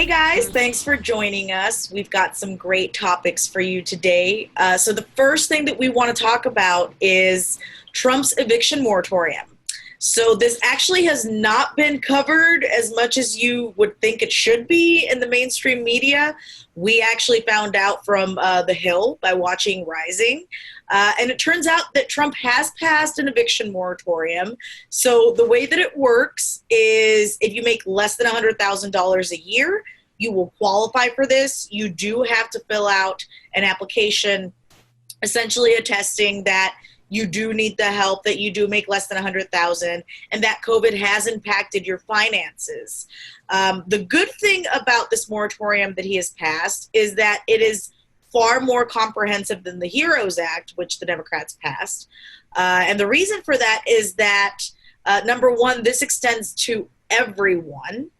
Hey guys, thanks for joining us. We've got some great topics for you today. So, the first thing that we want to talk about is Trump's eviction moratorium. So, this actually has not been covered as much as you would think it should be in the mainstream media. We actually found out from The Hill by watching Rising. And it turns out that Trump has passed an eviction moratorium. So the way that it works is if you make less than $100,000 a year, you will qualify for this. You do have to fill out an application essentially attesting that you do need the help, that you do make less than 100,000, and that COVID has impacted your finances. The good thing about this moratorium that he has passed is that it is far more comprehensive than the HEROES Act, which the Democrats passed. And the reason for that is that, number one, this extends to everyone.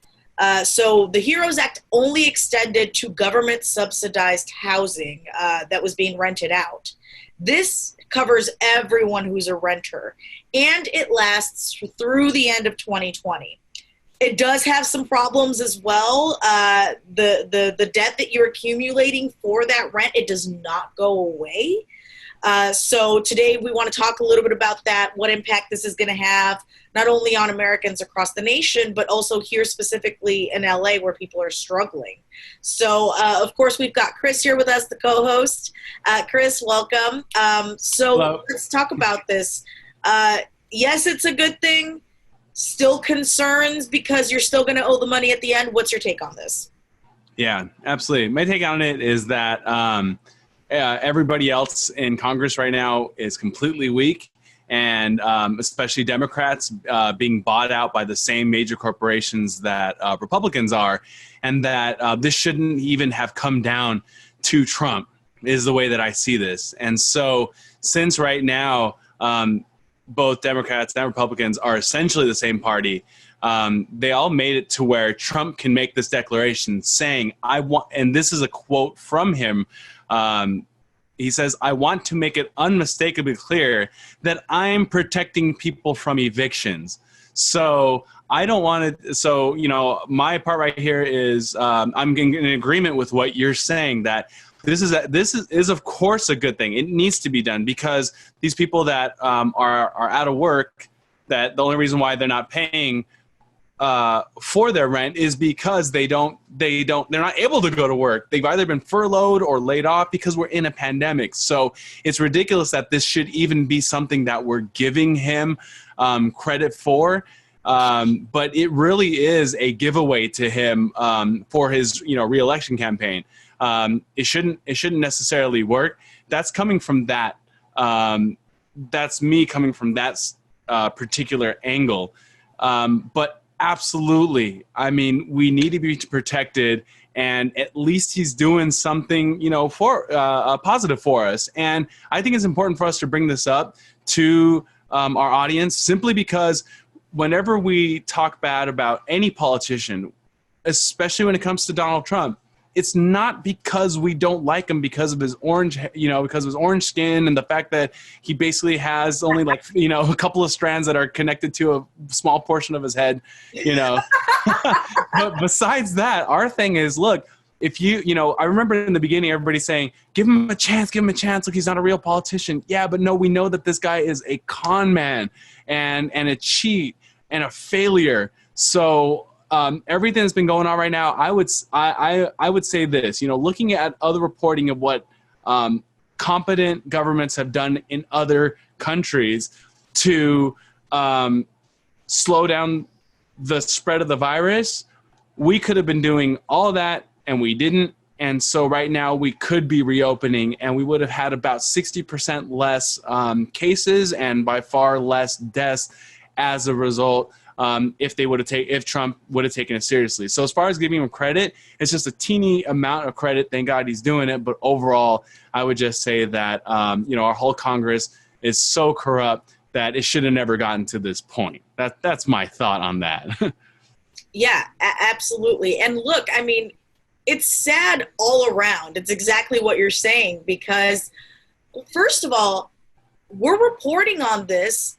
So the HEROES Act only extended to government-subsidized housing that was being rented out. This covers everyone who's a renter, and it lasts through the end of 2020. It does have some problems as well. The debt that you're accumulating for that rent, it does not go away. So today we want to talk a little bit about that, what impact this is going to have, not only on Americans across the nation, but also here specifically in LA where people are struggling. So, of course, we've got Chris here with us, the co-host. Chris, welcome. Hello. Let's talk about this. Yes, it's a good thing. Still concerns because you're still going to owe the money at the end. What's your take on this? Yeah, absolutely. My take on it is that everybody else in Congress right now is completely weak, and especially Democrats being bought out by the same major corporations that Republicans are, and that this shouldn't even have come down to Trump is the way that I see this. And so since right now both Democrats and Republicans are essentially the same party, they all made it to where Trump can make this declaration saying, I want, and this is a quote from him, he says, I want to make it unmistakably clear that I'm protecting people from evictions. So I don't want to, so, you know, my part right here is I'm in agreement with what you're saying, that this is of course a good thing. It needs to be done because these people that are out of work, that the only reason why they're not paying for their rent is because they're not able to go to work. They've either been furloughed or laid off because we're in a pandemic. So it's ridiculous that this should even be something that we're giving him credit for. But it really is a giveaway to him for his, reelection campaign. It shouldn't necessarily work. That's coming from that. That's me coming from that particular angle. But absolutely, I mean, we need to be protected, and at least he's doing something, for positive for us. And I think it's important for us to bring this up to our audience, simply because whenever we talk bad about any politician, especially when it comes to Donald Trump, it's not because we don't like him because of his orange, because of his orange skin and the fact that he basically has only a couple of strands that are connected to a small portion of his head, But besides that, our thing is, look, if I remember in the beginning, everybody saying, give him a chance. Look, he's not a real politician. Yeah, but no, we know that this guy is a con man and a cheat and a failure. So everything that's been going on right now, I would say this, looking at other reporting of what competent governments have done in other countries to slow down the spread of the virus, we could have been doing all of that and we didn't. And so right now we could be reopening and we would have had about 60% less cases and by far less deaths as a result. If Trump would have taken it seriously. So as far as giving him credit, it's just a teeny amount of credit. Thank God he's doing it. But overall, I would just say that, our whole Congress is so corrupt that it should have never gotten to this point. That's my thought on that. Yeah, absolutely. And look, I mean, it's sad all around. It's exactly what you're saying, because first of all, we're reporting on this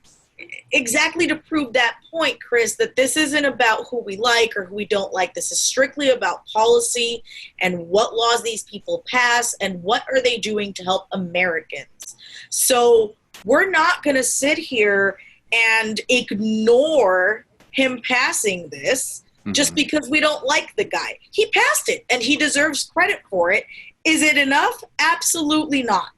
exactly to prove that point, Chris, that this isn't about who we like or who we don't like. This is strictly about policy and what laws these people pass and what are they doing to help Americans. So we're not going to sit here and ignore him passing this just because we don't like the guy. He passed it and he deserves credit for it. Is it enough? Absolutely not.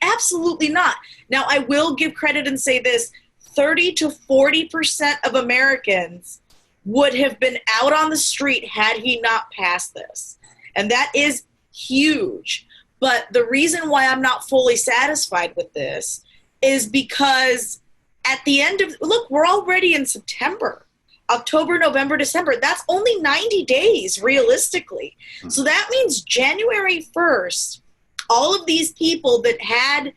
Absolutely not. Now, I will give credit and say this. 30 to 40% of Americans would have been out on the street had he not passed this. And that is huge. But the reason why I'm not fully satisfied with this is because at the end of, look, we're already in September, October, November, December. That's only 90 days realistically. So that means January 1st, all of these people that had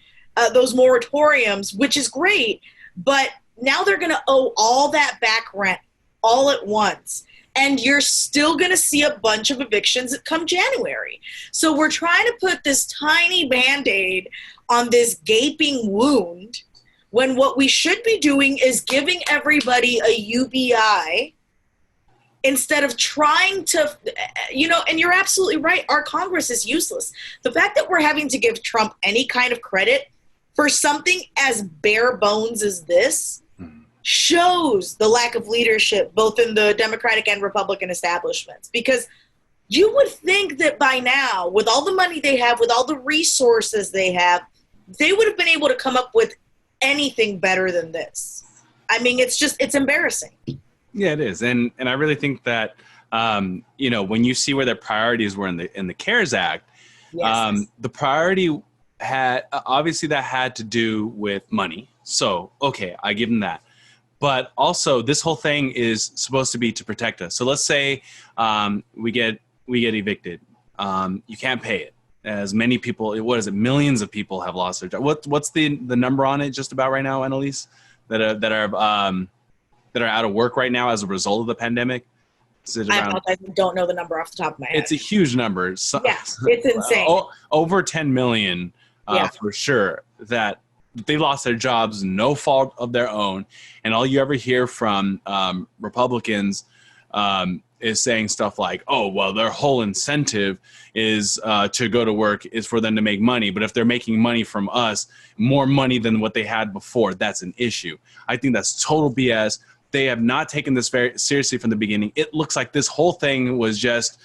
those moratoriums, which is great, but now they're going to owe all that back rent all at once. And you're still going to see a bunch of evictions that come January. So we're trying to put this tiny Band-Aid on this gaping wound when what we should be doing is giving everybody a UBI instead of trying to, and you're absolutely right, our Congress is useless. The fact that we're having to give Trump any kind of credit for something as bare bones as this shows the lack of leadership both in the Democratic and Republican establishments. Because you would think that by now, with all the money they have, with all the resources they have, they would have been able to come up with anything better than this. I mean, it's embarrassing. Yeah, it is. And I really think that, when you see where their priorities were in the CARES Act, yes. The priority had to do with money. So, okay, I give them that. But also this whole thing is supposed to be to protect us. So let's say we get evicted. You can't pay it. As many people, millions of people have lost their job. What's the number on it just about right now, Annalise, that are out of work right now as a result of the pandemic? I apologize, I don't know the number off the top of my head. It's a huge number. Yeah, it's insane. Over 10 million for sure that they lost their jobs, no fault of their own. And all you ever hear from Republicans is saying stuff like, oh, well, their whole incentive is to go to work is for them to make money. But if they're making money from us, more money than what they had before, that's an issue. I think that's total BS. They have not taken this very seriously from the beginning. It looks like this whole thing was just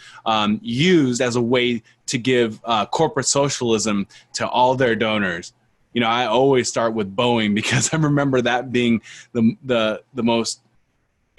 used as a way to give corporate socialism to all their donors. I always start with Boeing because I remember that being the most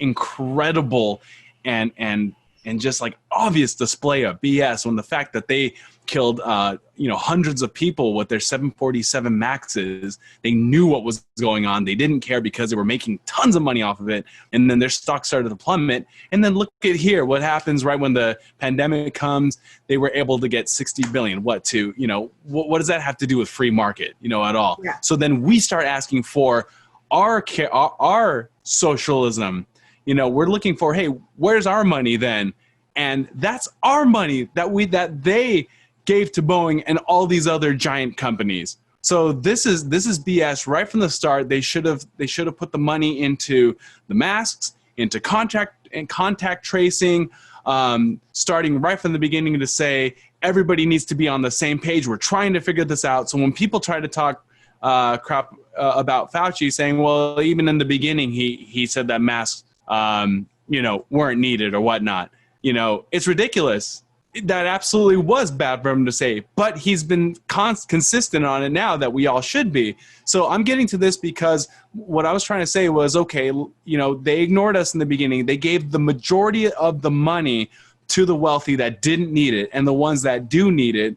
incredible and just like obvious display of BS, when the fact that they killed hundreds of people with their 747 Maxes. They knew what was going on. They didn't care because they were making tons of money off of it. And then their stock started to plummet. And then look at here, what happens right when the pandemic comes, they were able to get 60 billion. What does that have to do with free market, at all? Yeah. So then we start asking for our socialism. We're looking for, hey, where's our money then? And that's our money that they gave to Boeing and all these other giant companies. So this is BS right from the start. They should have put the money into the masks, into contact tracing, starting right from the beginning to say everybody needs to be on the same page. We're trying to figure this out. So when people try to talk crap about Fauci, saying, well, even in the beginning he said that masks weren't needed or whatnot. It's ridiculous. That absolutely was bad for him to say, but he's been consistent on it now that we all should be. So I'm getting to this because what I was trying to say was, okay, they ignored us in the beginning. They gave the majority of the money to the wealthy that didn't need it, and the ones that do need it,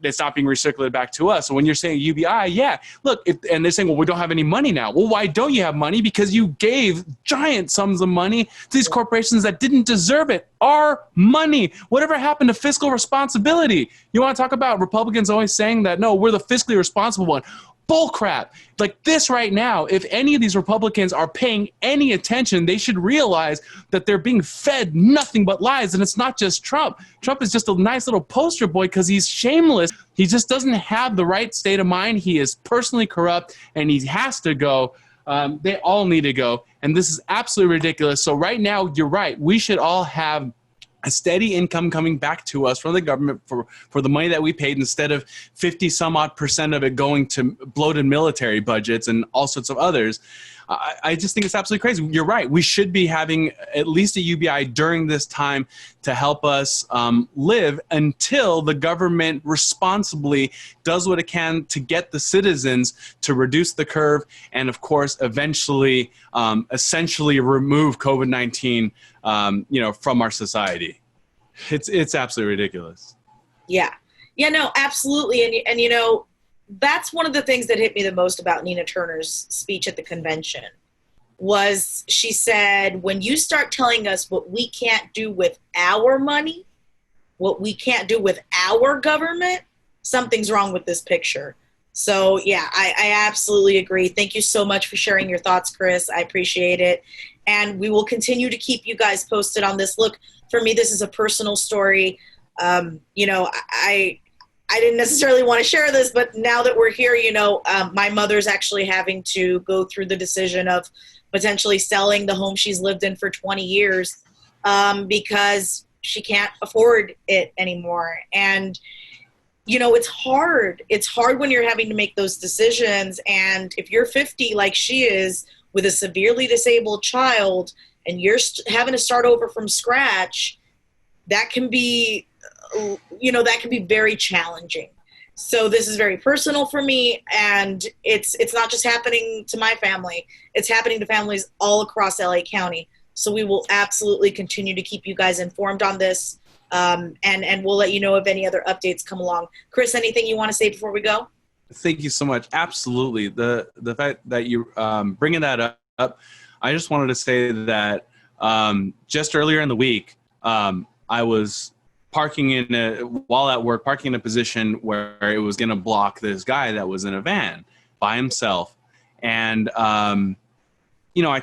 it's not being recirculated back to us. So when you're saying UBI, yeah, look, and they're saying, well, we don't have any money now. Well, why don't you have money? Because you gave giant sums of money to these corporations that didn't deserve it. Our money. Whatever happened to fiscal responsibility? You want to talk about Republicans always saying that, no, we're the fiscally responsible one. Bullcrap. Like this right now, if any of these Republicans are paying any attention, they should realize that they're being fed nothing but lies. And it's not just Trump. Trump is just a nice little poster boy because he's shameless. He just doesn't have the right state of mind. He is personally corrupt and he has to go. They all need to go. And this is absolutely ridiculous. So right now, you're right. We should all have a steady income coming back to us from the government for the money that we paid, instead of 50 some odd % of it going to bloated military budgets and all sorts of others. I just think it's absolutely crazy. You're right. We should be having at least a UBI during this time to help us live until the government responsibly does what it can to get the citizens to reduce the curve and, of course, eventually essentially remove COVID-19 from our society. It's absolutely ridiculous. Yeah. Yeah, no, absolutely. And that's one of the things that hit me the most about Nina Turner's speech at the convention was she said, when you start telling us what we can't do with our money, what we can't do with our government, something's wrong with this picture. So yeah, I absolutely agree. Thank you so much for sharing your thoughts, Chris. I appreciate it. And we will continue to keep you guys posted on this. Look, for me, this is a personal story. I didn't necessarily want to share this, but now that we're here, my mother's actually having to go through the decision of potentially selling the home she's lived in for 20 years because she can't afford it anymore. And, it's hard. It's hard when you're having to make those decisions. And if you're 50 like she is with a severely disabled child and you're having to start over from scratch, that can be very challenging. So this is very personal for me, and it's not just happening to my family. It's happening to families all across LA County. So we will absolutely continue to keep you guys informed on this, and we'll let you know if any other updates come along. Chris, anything you want to say before we go? Thank you so much. Absolutely. The fact that you bringing that up, I just wanted to say that just earlier in the week, I was parking in a position where it was going to block this guy that was in a van by himself. And, I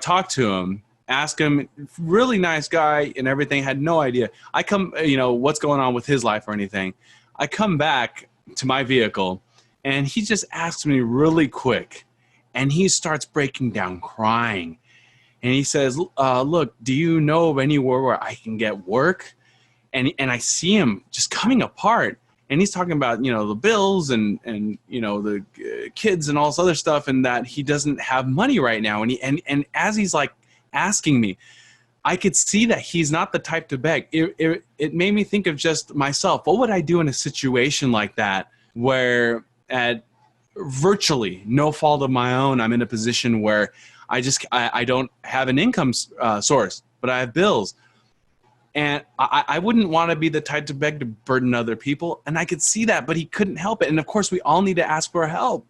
talked to him, asked him, really nice guy and everything, had no idea. I come, what's going on with his life or anything. I come back to my vehicle and he just asks me really quick and he starts breaking down crying. And he says, look, do you know of anywhere where I can get work? And I see him just coming apart, and he's talking about, the bills and the kids and all this other stuff, and that he doesn't have money right now. And as he's like asking me, I could see that he's not the type to beg. It made me think of just myself. What would I do in a situation like that, where at virtually no fault of my own, I'm in a position where I don't have an income source, but I have bills. And I wouldn't want to be the type to beg to burden other people. And I could see that, but he couldn't help it. And of course, we all need to ask for help.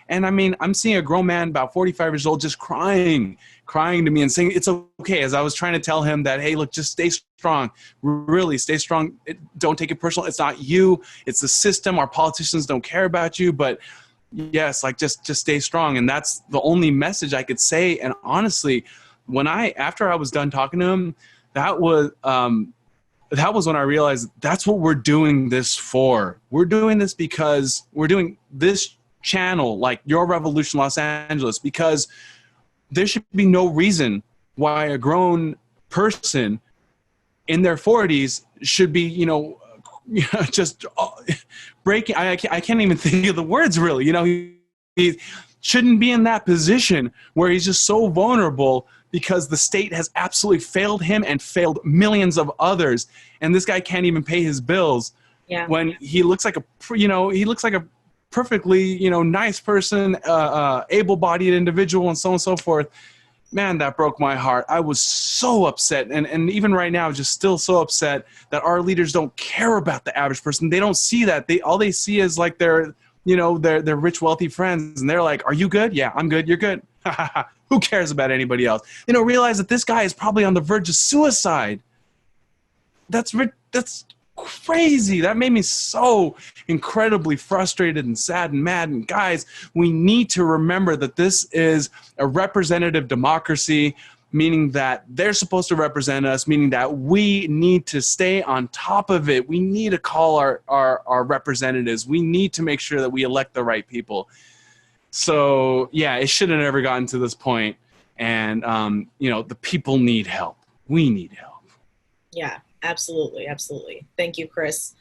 And I mean, I'm seeing a grown man about 45 years old just crying to me and saying, it's okay. As I was trying to tell him that, hey, look, just stay strong. Really stay strong. Don't take it personal. It's not you. It's the system. Our politicians don't care about you. But yes, just stay strong. And that's the only message I could say. And honestly, after I was done talking to him, that was when I realized that's what we're doing this for. We're doing this because we're doing this channel, like Your Revolution Los Angeles, because there should be no reason why a grown person in their 40s should be, just breaking. I can't even think of the words really. He shouldn't be in that position where he's just so vulnerable, because the state has absolutely failed him and failed millions of others. And this guy can't even pay his bills. Yeah. When he looks like a perfectly, nice person, able-bodied individual, and so on and so forth. Man, that broke my heart. I was so upset. And even right now, just still so upset that our leaders don't care about the average person. They don't see that. All they see is like their rich, wealthy friends. And they're like, are you good? Yeah, I'm good. You're good. Who cares about anybody else? Realize that this guy is probably on the verge of suicide. That's crazy. That made me so incredibly frustrated and sad and mad. And guys, we need to remember that this is a representative democracy, meaning that they're supposed to represent us, meaning that we need to stay on top of it. We need to call our representatives. We need to make sure that we elect the right people. So yeah, it should have never gotten to this point. And the people need help. We need help. Yeah, absolutely. Absolutely. Thank you, Chris.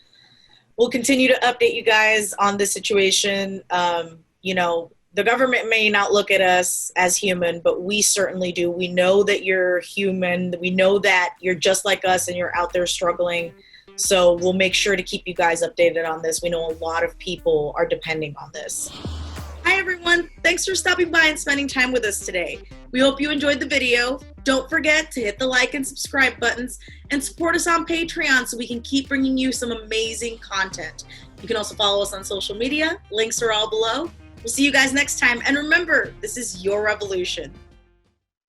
We'll continue to update you guys on this situation. The government may not look at us as human, but we certainly do. We know that you're human. We know that you're just like us and you're out there struggling. So we'll make sure to keep you guys updated on this. We know a lot of people are depending on this. Hi, everyone. Thanks for stopping by and spending time with us today. We hope you enjoyed the video. Don't forget to hit the like and subscribe buttons and support us on Patreon so we can keep bringing you some amazing content. You can also follow us on social media. Links are all below. We'll see you guys next time. And remember, this is your revolution.